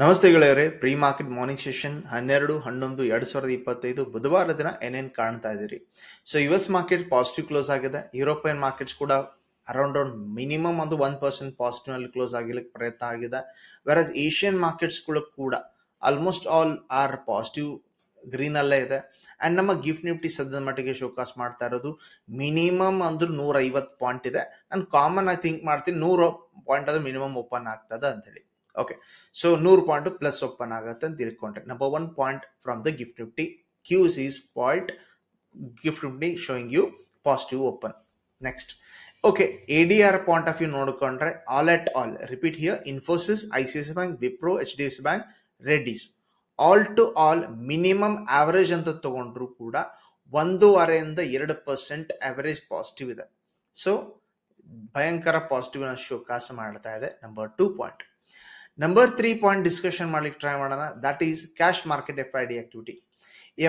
ನಮಸ್ತೆ ಗೆಳೆಯರೇ, pre market morning session 12/11/2025 ಬುಧವಾರ ದಿನ ಏನೇನು ಕಾಣ್ತಾ ಇದ್ದೀರಿ. So US market positive close ಆಗಿದೆ. ಯುರೋಪಿಯನ್ ಮಾರ್ಕೆಟ್ಸ್ ಕೂಡ ಅರೌಂಡ್ ಮಿನಿಮಮ್ ಒಂದು 1% ಪಾಸಿಟಿವ್ ನಲ್ಲಿ ಕ್ಲೋಸ್ ಆಗಲಿಕ್ಕೆ ಪ್ರಯತ್ನ ಆಗಿದೆ. ವೆರಸ್ ಏಷ್ಯನ್ ಮಾರ್ಕೆಟ್ಸ್ ಕೂಡ almost all are positive green ಅಲ್ಲೇ ಇದೆ. ಅಂಡ್ ನಮ್ಮ ಗಿಫ್ಟ್ ನಿಫ್ಟಿ ಸದ್ಯದ ಮಟ್ಟಿಗೆ ಶೋಕಾಸ್ ಮಾಡ್ತಾ ಇರೋದು ಮಿನಿಮಮ್ ಅಂದ್ರೆ 150 ಪಾಯಿಂಟ್ ಇದೆ. ನಾನು ಕಾಮನ್ ಆಗಿ ಥಿಂಕ್ ಮಾಡ್ತೀನಿ 100 ಪಾಯಿಂಟ್ ಅದು ಮಿನಿಮಮ್ ಓಪನ್ ಆಗ್ತದೆ ಅಂತ ಹೇಳಿ. Okay, so 100 point plus open ಆಗುತ್ತೆ ಅಂತ ತಿಳ್ಕೊಂಡ್ರೆ number 1 point from the GIFT Nifty cues is point GIFT Nifty showing you positive open. Next, okay, ADR point of view ನೋಡ್ಕೊಂಡ್ರೆ all at all repeat here Infosys, ICICI bank, Wipro, HDFC bank, Reddy's all to all minimum average ಅಂತ ತಗೊಂಡ್ರು ಕೂಡ 1.5% average positive ಇದೆ. So ಭಯಂಕರ positive showcase ಮಾಡ್ತಾ ಇದೆ. Number 2 point. Number 3 point discussion ಮಾಡ್ಲಿಕ್ಕೆ try ಮಾಡೋಣ. That is cash market FID activity.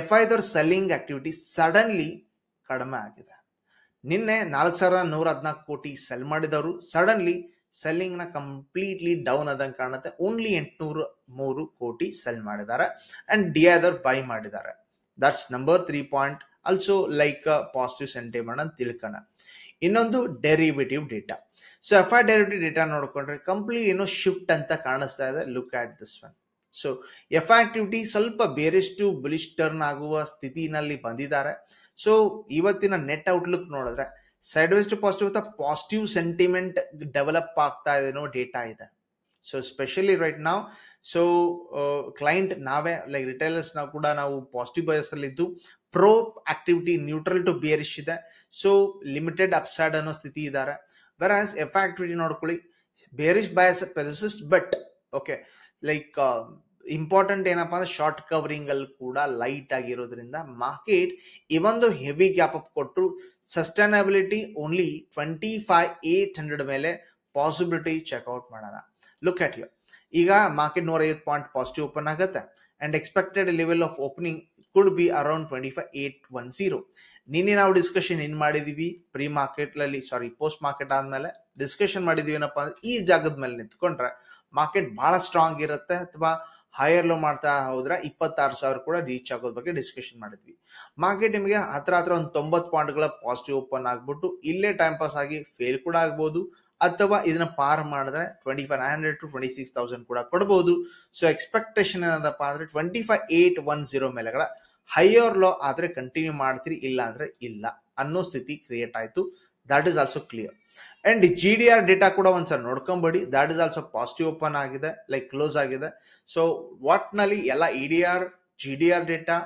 FIದವ್ರ ಸೆಲ್ಲಿಂಗ್ ಆಕ್ಟಿವಿಟಿ ಸಡನ್ಲಿ ಕಡಿಮೆ ಆಗಿದೆ. ನಿನ್ನೆ 4,114 ಕೋಟಿ ಸೆಲ್ ಮಾಡಿದವರು ಸಡನ್ಲಿ ಸೆಲ್ಲಿಂಗ್ ನ ಕಂಪ್ಲೀಟ್ಲಿ ಡೌನ್ ಆದಂಗೆ ಕಾಣುತ್ತೆ. ಓನ್ಲಿ 803 ಕೋಟಿ ಸೆಲ್ ಮಾಡಿದ್ದಾರೆ ಅಂಡ್ DIದವ್ರು ಬೈ ಮಾಡಿದ್ದಾರೆ. That's number 3 point. Also like positive sentiment ಅಂತ ತಿಳ್ಕೋಣ. ಇನ್ನೊಂದು derivative data. So FI derivative data ನೋಡ್ಕೊಂಡ್ರೆ ಕಂಪ್ಲೀಟ್ ಏನೋ ಶಿಫ್ಟ್ ಅಂತ ಕಾಣಿಸ್ತಾ ಇದೆ. Look at this one. So FI activity ಸ್ವಲ್ಪ ಬೇರೆಷ್ಟು ಬುಲಿಶ್ ಟರ್ನ್ ಆಗುವ ಸ್ಥಿತಿನಲ್ಲಿ ಬಂದಿದ್ದಾರೆ. ಸೊ ಇವತ್ತಿನ ನೆಟ್ ಔಟ್ಲುಕ್ ನೋಡಿದ್ರೆ sideways to positive sentiment develop ಆಗ್ತಾ ಇದೆನೋ ಡೇಟಾ ಇದೆ. ಸೊ ಸ್ಪೆಷಲಿ ರೈಟ್ ನಾವು ಸೊ ಕ್ಲೈಂಟ್ ನಾವೇ ಲೈಕ್ ರಿಟೈಲರ್ಸ್ ನಾವು ಕೂಡ ನಾವು ಪಾಸಿಟಿವ್ ಬಯಸ್ ಅಲ್ಲಿ ಇದ್ದು pro activity neutral to bearish ಇದೆ. ಸೊ ಲಿಮಿಟೆಡ್ ಅಪ್ಸೈಡ್ ಅನ್ನೋ ಸ್ಥಿತಿ ಇದ್ದಾರೆ. ವೆರಾಸ್ FI ಆಕ್ಟಿವಿಟಿ ನೋಡ್ಕೊಳ್ಳಿ bearish bias persist but okay like important ಏನಪ್ಪಾ ಅಂದ್ರೆ ಶಾರ್ಟ್ ಕವರಿಂಗ್ ಅಲ್ಲಿ ಕೂಡ ಲೈಟ್ ಆಗಿರೋದ್ರಿಂದ ಮಾರ್ಕೆಟ್ ಇವೊಂದು ಹೆವಿ ಗ್ಯಾಪ್ ಅಪ್ ಕೊಟ್ಟರು ಸಸ್ಟೈನಬಿಲಿಟಿ ಓನ್ಲಿ 25,800 ಮೇಲೆ ಪಾಸಿಬಿಲಿಟಿ ಚೆಕ್ಔಟ್ ಮಾಡೋಣ. Look at here. ಈಗ ಮಾರ್ಕೆಟ್ 150 ಪಾಯಿಂಟ್ ಪಾಸಿಟಿವ್ ಓಪನ್ ಆಗುತ್ತೆ and expected level of opening could be around 25,810. ನಿನ್ನೆ ನಾವು ಡಿಸ್ಕಷನ್ ಏನ್ ಮಾಡಿದೀವಿ ಪ್ರೀ ಮಾರ್ಕೆಟ್ ಅಲ್ಲಿ ಪೋಸ್ಟ್ ಮಾರ್ಕೆಟ್ ಆದ್ಮೇಲೆ ಡಿಸ್ಕಷನ್ ಮಾಡಿದೀವಿ ಏನಪ್ಪಾ ಅಂದ್ರೆ ಈ ಜಾಗದ ಮೇಲೆ ನಿಂತ್ಕೊಂಡ್ರೆ ಮಾರ್ಕೆಟ್ ಬಹಳ ಸ್ಟ್ರಾಂಗ್ ಇರುತ್ತೆ ಅಥವಾ ಹೈಯರ್ ಲೋ ಮಾಡ್ತಾ ಹೋದ್ರೆ 26,000 ಕೂಡ ರೀಚ್ ಆಗೋದ್ ಬಗ್ಗೆ ಡಿಸ್ಕಷನ್ ಮಾಡಿದ್ವಿ. ಮಾರ್ಕೆಟ್ ನಿಮಗೆ ಹತ್ರ ಒಂದು 90 ಪಾಯಿಂಟ್ಗಳ ಪಾಸಿಟಿವ್ ಓಪನ್ ಆಗ್ಬಿಟ್ಟು ಇಲ್ಲೇ ಟೈಮ್ ಪಾಸ್ ಆಗಿ ಫೇಲ್ ಕೂಡ ಆಗ್ಬೋದು ಅಥವಾ ಇದನ್ನ ಪಾರ್ ಮಾಡಿದ್ರೆ 25,900 to 26,000 ಕೂಡ ಕೊಡಬಹುದು. ಸೊ ಎಕ್ಸ್ಪೆಕ್ಟೇಷನ್ ಏನದಪ್ಪ ಅಂದ್ರೆ 25,810 ಮೇಲೆಗಳ ಹೈಯರ್ ಲೋ ಆದ್ರೆ ಕಂಟಿನ್ಯೂ ಮಾಡ್ತೀರಿ, ಇಲ್ಲ ಅಂದ್ರೆ ಇಲ್ಲ ಅನ್ನೋ ಸ್ಥಿತಿ ಕ್ರಿಯೇಟ್ ಆಯ್ತು. That is also clear. And GDR data ಕೂಡ ಒಂದ್ಸಲ ನೋಡ್ಕೊಂಬೇಡಿ. That is also positive open ಆಗಿದೆ, ಲೈಕ್ ಕ್ಲೋಸ್ ಆಗಿದೆ. ಸೊ ವಾಟ್ ನಲ್ಲಿ ಎಲ್ಲ EDR, GDR data,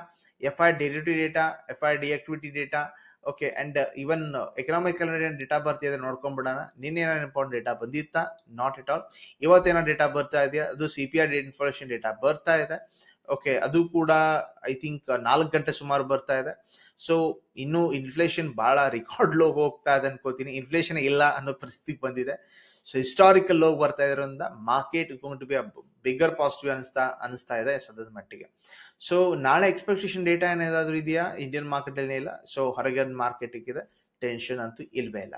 FI derivative data, FI activity data, okay and even economical data ಬರ್ತಿದೆ ನೋಡ್ಕೊಂಡ್ಬಿಡೋಣ. ನಿನ್ನೆ ಏನೋ ಇಂಪಾರ್ಟೆಂಟ್ ಡೇಟಾ ಬಂದಿತ್ತಾ? Not at all. ಇವತ್ತೇನೋ ಡೇಟಾ ಬರ್ತಾ ಇದೆಯಾ? ಅದು CPI ಇನ್ಫ್ಲೇಷನ್ ಡೇಟಾ ಬರ್ತಾ ಇದೆ. ಓಕೆ, ಅದು ಕೂಡ ಐ ಥಿಂಕ್ 4 ಗಂಟೆ ಸುಮಾರು ಬರ್ತಾ ಇದೆ. ಸೊ ಇನ್ನು ಇನ್ಫ್ಲೇಷನ್ ಬಹಳ ರೆಕಾರ್ಡ್ ಲೋ ಹೋಗ್ತಾ ಇದೆ ಅನ್ಕೋತೀನಿ. ಇನ್ಫ್ಲೇಷನ್ ಇಲ್ಲ ಅನ್ನೋ ಪರಿಸ್ಥಿತಿಗೆ ಬಂದಿದೆ. ಸೊ ಹಿಸ್ಟಾರಿಕಲ್ ಲೋ ಬರ್ತಾ ಇರೋದ್ರಿಂದ market going to be bigger positive ಅನಿಸ್ತಾ ಇದೆ ಸದ್ಯದ ಮಟ್ಟಿಗೆ. ಸೊ ನಾಳೆ ಎಕ್ಸ್ಪೆಕ್ಟೇಷನ್ ಡೇಟಾ ಏನಾದ್ರು ಇದೆಯಾ? ಇಂಡಿಯನ್ ಮಾರ್ಕೆಟ್ ಅಲ್ಲಿ ಇಲ್ಲ. ಸೊ ಹೊರಗಿನ ಮಾರ್ಕೆಟ್ ಇದೆ ಟೆನ್ಷನ್ ಅಂತೂ ಇಲ್ವೇ ಇಲ್ಲ.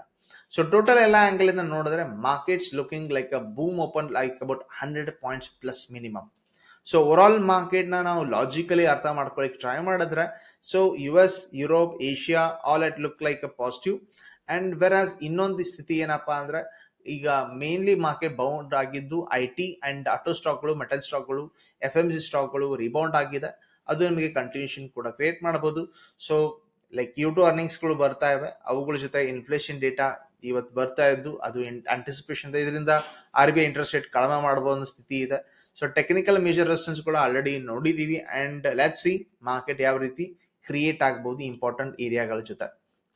ಸೊ ಟೋಟಲ್ ಎಲ್ಲ ಆಂಗಲ್ ಇಂದ ನೋಡಿದ್ರೆ markets looking like a boom open like about 100 points plus minimum. So overall market ನಾವು ಲಾಜಿಕಲಿ ಅರ್ಥ ಮಾಡ್ಕೊಳಕ್ ಟ್ರೈ ಮಾಡಿದ್ರೆ so US, Europe, Asia all at look like a positive. And versus ಇನ್ನೊಂದು ಸ್ಥಿತಿ ಏನಪ್ಪಾ ಅಂದ್ರೆ ಈಗ ಮೇನ್ಲಿ ಮಾರ್ಕೆಟ್ ಬೌಂಡ್ ಆಗಿದ್ದು IT ಅಂಡ್ ಆಟೋ ಸ್ಟಾಕ್ಗಳು, ಮೆಟಲ್ ಸ್ಟಾಕ್ಗಳು, FMC ಸ್ಟಾಕ್ಗಳು ರಿಬೌಂಡ್ ಆಗಿದೆ. ಅದು ನಮಗೆ ಕಂಟಿನ್ಯೂಷನ್ ಕೂಡ ಕ್ರಿಯೇಟ್ ಮಾಡಬಹುದು. ಸೊ ಲೈಕ್ Q2 ಅರ್ನಿಂಗ್ಸ್ಗಳು ಬರ್ತಾ ಇವೆ, ಅವುಗಳ ಜೊತೆ ಇನ್ಫ್ಲೇಷನ್ ಡೇಟಾ ಇವತ್ತು ಬರ್ತಾ ಇದ್ದು ಅದು ಆಂಟಿಸಿಪೇಷನ್ ಇದರಿಂದ RBI ಇಂಟ್ರೆಸ್ಟ್ ರೇಟ್ ಕಡಿಮೆ ಮಾಡಬಹುದು ಅನ್ನೋ ಸ್ಥಿತಿ ಇದೆ. ಸೊ ಟೆಕ್ನಿಕಲ್ ಮೇಜರ್ ರೆಸಿಸ್ಟೆನ್ಸ್ ಕೂಡ ಆಲ್ರೆಡಿ ನೋಡಿದೀವಿ ಅಂಡ್ ಲೆಟ್ಸ್ ಸಿ ಮಾರ್ಕೆಟ್ ಯಾವ ರೀತಿ ಕ್ರಿಯೇಟ್ ಆಗಬಹುದು ಇಂಪಾರ್ಟೆಂಟ್ ಏರಿಯಾಗಳ ಜೊತೆ.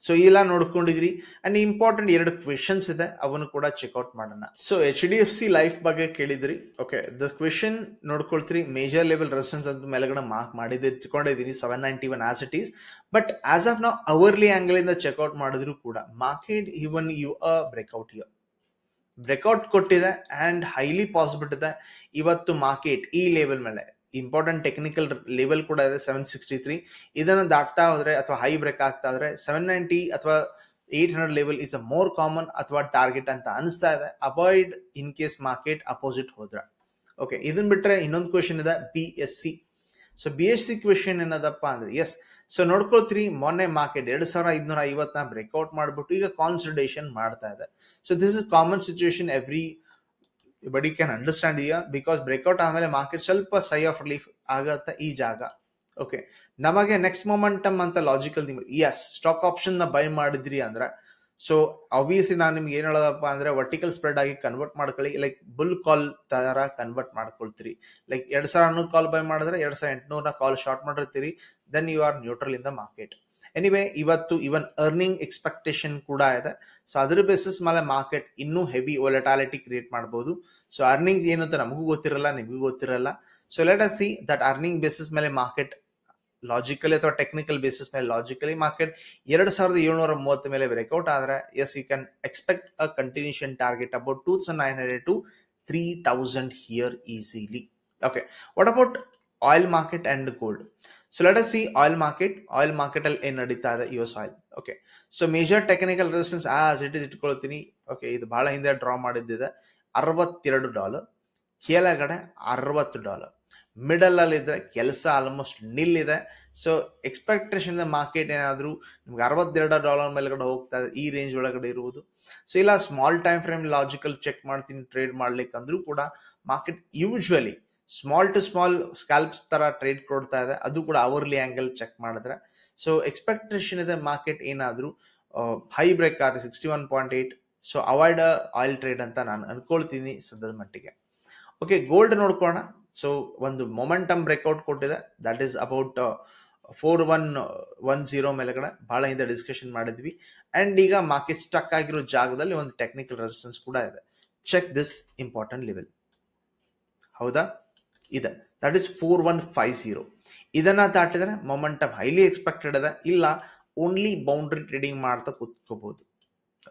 ಸೊ ಇಲ್ಲ ನೋಡ್ಕೊಂಡಿದ್ರಿ ಅಂಡ್ ಇಂಪಾರ್ಟೆಂಟ್ 2 ಕ್ವೆಶನ್ಸ್ ಇದೆ, ಅವನು ಕೂಡ ಚೆಕ್ಔಟ್ ಮಾಡೋಣ. ಸೊ HDFC ಲೈಫ್ ಬಗ್ಗೆ ಕೇಳಿದ್ರಿ. ಓಕೆ, ದ ಕ್ವೆಶನ್ ನೋಡ್ಕೊಳ್ತೀರಿ. ಮೇಜರ್ ಲೆವೆಲ್ ರೆಸಿಸ್ಟೆನ್ಸ್ ಅಂತ ಮೇಲ್ಗಡೆ ಮಾರ್ಕ್ ಮಾಡಿದ್ದೀನಿ 791 as it is. But as of ನಾವು ಅವರ್ಲಿ ಆಂಗಲ್ ಇಂದ ಚೆಕ್ಔಟ್ ಮಾಡಿದ್ರು ಕೂಡ ಮಾರ್ಕೆಟ್ ಇವನ್ ಯು ಬ್ರೇಕ್ಔಟ್ ಕೊಟ್ಟಿದೆ ಅಂಡ್ ಹೈಲಿ ಪಾಸಿಬಿಲಿಟಿ ಇದೆ ಇವತ್ತು ಮಾರ್ಕೆಟ್ ಈ ಲೆವೆಲ್ ಮೇಲೆ ಇಂಪಾರ್ಟೆಂಟ್ ಟೆಕ್ನಿಕಲ್ ಲೆವೆಲ್ ಕೂಡ ಇದೆ 763. ಇದನ್ನು ದಾಟ್ತಾ ಹೋದ್ರೆ ಅಥವಾ ಹೈ ಬ್ರೇಕ್ ಆಗ್ತಾ ಹೋದ್ರೆ 790 ಅಥವಾ 800 level is a more common ಅಥವಾ ಟಾರ್ಗೆಟ್ ಅಂತ ಅನಿಸ್ತಾ ಇದೆ. Avoid in case market opposite ಹೋದ್ರೆ. ಓಕೆ, ಇದನ್ನ ಬಿಟ್ರೆ ಇನ್ನೊಂದು ಕ್ವೆಶನ್ ಇದೆ BSc. ಸೊ BSc ಕ್ವೆಶನ್ ಏನದಪ್ಪ ಅಂದ್ರೆ ಎಸ್, ಸೊ ನೋಡ್ಕೊಳ್ತೀರಿ ಮೊನ್ನೆ ಮಾರ್ಕೆಟ್ 2550 ಬ್ರೇಕ್ಔಟ್ ಮಾಡ್ಬಿಟ್ಟು ಈಗ ಕಾನ್ಸಲ್ಟೇಷನ್ ಮಾಡ್ತಾ ಇದೆ. So this is common situation, everybody can understand here, because breakout ಆದ್ಮೇಲೆ ಮಾರ್ಕೆಟ್ ಸ್ವಲ್ಪ ಸೈ ಆಫ್ ರಿಲೀಫ್ ಆಗತ್ತ ಈ ಜಾಗ. ಓಕೆ, ನಮಗೆ ನೆಕ್ಸ್ಟ್ ಮೊಮೆಂಟಮ್ ಅಂತ ಲಾಜಿಕಲ್ ಎಸ್, ಸ್ಟಾಕ್ ಆಪ್ಷನ್ ನ ಬೈ ಮಾಡಿದ್ರಿ ಅಂದ್ರೆ ಸೊ ಆಬ್ವಿಯಸ್ಲಿ ನಾನು ನಿಮ್ಗೆ ಏನ್ ಹೇಳೋದಪ್ಪ ಅಂದ್ರೆ ವರ್ಟಿಕಲ್ ಸ್ಪ್ರೆಡ್ ಆಗಿ ಕನ್ವರ್ಟ್ ಮಾಡ್ಕೊಳ್ಳಿ, ಲೈಕ್ ಬುಲ್ ಕಾಲ್ ತರ ಕನ್ವರ್ಟ್ ಮಾಡ್ಕೊಳ್ತೀರಿ. ಲೈಕ್ 2600 ಕಾಲ್ ಬೈ ಮಾಡಿದ್ರೆ 2800 ಕಾಲ್ ಶಾರ್ಟ್ ಮಾಡಿರ್ತೀರಿ, then you are neutral in the market. Anyway, ಇವತ್ತು ಇವನ್ ಅರ್ನಿಂಗ್ ಎಕ್ಸ್ಪೆಕ್ಟೇಷನ್ ಕೂಡ ಇದೆ. ಸೊ ಅದ್ರ ಬೇಸಿಸ್ ಮೇಲೆ ಮಾರ್ಕೆಟ್ ಇನ್ನೂ ಹೆವಿ ವೊಲಟಾಲಿಟಿ ಕ್ರಿಯೇಟ್ ಮಾಡಬಹುದು. ಸೊ ಅರ್ನಿಂಗ್ ಏನು ಅಂತ ನಮಗೂ ಗೊತ್ತಿರಲ್ಲ, ನಿಮಗೂ ಗೊತ್ತಿರಲ್ಲ. So let us see that earning basis ಮೇಲೆ ಮಾರ್ಕೆಟ್ ಲಾಜಿಕಲಿ ಅಥವಾ ಟೆಕ್ನಿಕಲ್ ಬೇಸಿಸ್ ಮೇಲೆ ಲಾಜಿಕಲಿ ಮಾರ್ಕೆಟ್ 2730 ಮೇಲೆ ಬ್ರೇಕ್ಔಟ್ ಆದ್ರೆ yes, you can expect a continuation target about 2900 to 3000 here easily. Okay, what about oil market and gold? So let us see oil market. Oil market ಅಲ್ಲಿ ಏನ್ ನಡೀತಾ ಇದೆ? US oil. Okay, so major technical resistance as it is ಇಟ್ಕೊಳ್ತೀನಿ. Okay, ಇದು ಬಹಳ ಹಿಂದೆ draw ಮಾಡಿದ್ದಿದೆ, $62, ಕೆಳಗಡೆ $60. Middle ಅಲ್ಲಿ ಇದ್ರೆ ಕೆಲಸ ಆಲ್ಮೋಸ್ಟ್ ನಿಲ್ ಇದೆ. ಸೊ ಎಕ್ಸ್ಪೆಕ್ಟೇಷನ್ ಮಾರ್ಕೆಟ್ ಏನಾದ್ರು ನಿಮ್ಗೆ $62 ಮೇಲ್ಗಡೆ ಹೋಗ್ತಾ ಇದೆ, ಈ ರೇಂಜ್ ಒಳಗಡೆ ಇರುವುದು. ಸೊ ಇಲ್ಲ small time frame logical check ಮಾಡ್ತೀನಿ ಟ್ರೇಡ್ ಮಾಡ್ಲಿಕ್ಕೆ ಅಂದ್ರೂ ಕೂಡ market usually small to small scalps ತರ ಟ್ರೇಡ್ ಕೊಡ್ತಾ ಇದೆ, ಅದು ಕೂಡ ಅವರ್ಲಿ ಆಂಗಲ್ ಚೆಕ್ ಮಾಡಿದ್ರೆ. ಸೊ ಎಕ್ಸ್ಪೆಕ್ಟೇಷನ್ ಇದೆ ಮಾರ್ಕೆಟ್ ಏನಾದ್ರು ಹೈ ಬ್ರೇಕ್ ಆದ್ರೆ 61.8. ಸೊ ಅವಾಯ್ಡ್ ಆಯಿಲ್ ಟ್ರೇಡ್ ಅಂತ ನಾನು ಅನ್ಕೊಳ್ತೀನಿ ಸದ್ಯದ ಮಟ್ಟಿಗೆ. ಓಕೆ, ಗೋಲ್ಡ್ ನೋಡ್ಕೋಣ. ಸೊ ಒಂದು ಮೊಮೆಂಟಮ್ ಬ್ರೇಕ್ಔಟ್ ಕೊಟ್ಟಿದೆ, ದಟ್ ಈಸ್ ಅಬೌಟ್ 4110 ಮೇಲೆಗಡೆ ಬಹಳ ಹಿಂದೆ ಡಿಸ್ಕಷನ್ ಮಾಡಿದ್ವಿ. ಅಂಡ್ ಈಗ ಮಾರ್ಕೆಟ್ ಸ್ಟಕ್ ಆಗಿರೋ ಜಾಗದಲ್ಲಿ ಒಂದು ಟೆಕ್ನಿಕಲ್ ರೆಸಿಸ್ಟೆನ್ಸ್ ಕೂಡ ಇದೆ. Check this important level. ಹೌದಾ? ಇದೆ, ದಟ್ ಈಸ್ 4150. ಇದನ್ನ ದಾಟಿದ್ರೆ ಮೊಮೆಂಟಮ್ ಹೈಲಿ ಎಕ್ಸ್ಪೆಕ್ಟೆಡ್ ಇದೆ, ಇಲ್ಲ ಓನ್ಲಿ ಬೌಂಡ್ರಿ ಟ್ರೇಡಿಂಗ್ ಮಾಡ್ತಾ ಕೂತ್ಕೋಬಹುದು.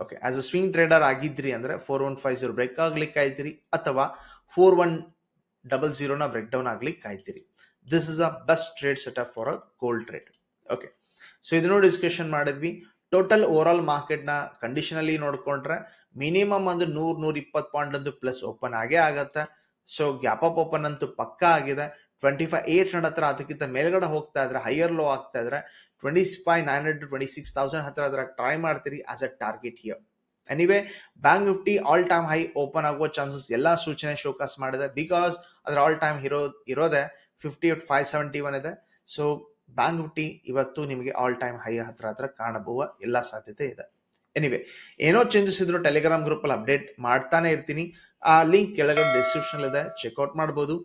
Okay, as a swing trader ಆಗಿದ್ರಿ ಅಂದ್ರೆ 4150 ಬ್ರೇಕ್ ಆಗ್ಲಿಕ್ಕೆ ಕಾಯ್ತೀರಿ, ಅಥವಾ 4100 ಬ್ರೇಕ್ ಡೌನ್ ಆಗ್ಲಿಕ್ಕೆ ಕಾಯ್ತೀರಿ. This is a best trade setup for a gold trade. Okay, so ಇದನ್ನು ಡಿಸ್ಕಷನ್ ಮಾಡಿದ್ವಿ. ಟೋಟಲ್ ಓವರ್ ಆಲ್ ಮಾರ್ಕೆಟ್ ನ ಕಂಡೀಷನ್ ಅಲ್ಲಿ ನೋಡ್ಕೊಂಡ್ರೆ ಮಿನಿಮಮ್ ಒಂದು 100-120 ಪಾಯಿಂಟ್ ಅಂತೂ ಪ್ಲಸ್ ಓಪನ್ ಆಗೇ ಆಗತ್ತೆ. ಸೊ ಗ್ಯಾಪ್ ಅಪ್ ಓಪನ್ ಅಂತೂ ಪಕ್ಕಾ ಆಗಿದೆ. 25,800 ಹತ್ರ ಅದಕ್ಕಿಂತ ಮೇಲ್ಗಡೆ ಹೋಗ್ತಾ ಇದ್ರೆ, ಹೈಯರ್ ಲೋ ಆಗ್ತಾ ಇದ್ರೆ 25,900 to 26,000 ಹತ್ರ ಟ್ರೈ ಮಾಡ್ತೀರಿ as a target here. Anyway, bank Nifty all time high open ಆಗುವ ಚಾನ್ಸಸ್ ಎಲ್ಲಾ ಸೂಚನೆ ಶೋಕಾಸ್ ಮಾಡಿದೆ, ಬಿಕಾಸ್ ಅದ್ರ ಆಲ್ ಟೈಮ್ ಇರೋದೆ 58,571 ಇದೆ. ಸೊ ಬ್ಯಾಂಕ್ ನಿಫ್ಟಿ ಇವತ್ತು ನಿಮಗೆ ಆಲ್ ಟೈಮ್ ಹೈ ಹತ್ರ ಕಾಣಬಹುವ ಎಲ್ಲ ಸಾಧ್ಯತೆ ಇದೆ. ಎನಿವೇ, ಏನೋ ಚೇಂಜಸ್ ಇದ್ರು ಟೆಲಿಗ್ರಾಮ್ ಗ್ರೂಪ್ ಅಲ್ಲಿ ಅಪ್ಡೇಟ್ ಮಾಡ್ತಾನೆ ಇರ್ತೀನಿ. ಆ ಲಿಂಕ್ ಕೆಳಗಡೆ ಡಿಸ್ಕ್ರಿಪ್ಷನ್ ಇದೆ, ಚೆಕ್ಔಟ್ ಮಾಡಬಹುದು.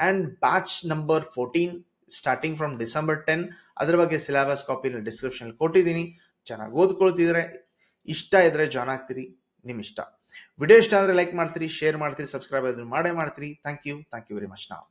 And batch number 14 starting from December 10, ಅದ್ರ ಬಗ್ಗೆ ಸಿಲೆಬಸ್ ಕಾಪಿ ಡಿಸ್ಕ್ರಿಪ್ಷನ್ ಕೊಟ್ಟಿದ್ದೀನಿ. ಚೆನ್ನಾಗಿ ಓದ್ಕೊಳ್ತಿದ್ರೆ, ಇಷ್ಟ ಇದ್ರೆ ಜಾಯ್ನ್ ಆಗ್ತೀರಿ, ನಿಮ್ ಇಷ್ಟ. ವಿಡಿಯೋ ಇಷ್ಟ ಆದ್ರೆ ಲೈಕ್ ಮಾಡ್ತೀರಿ, ಶೇರ್ ಮಾಡ್ತೀರಿ, ಸಬ್ಸ್ಕ್ರೈಬ್ ಮಾಡೇ ಮಾಡ್ತೀರಿ. Thank you very much. ನಾವು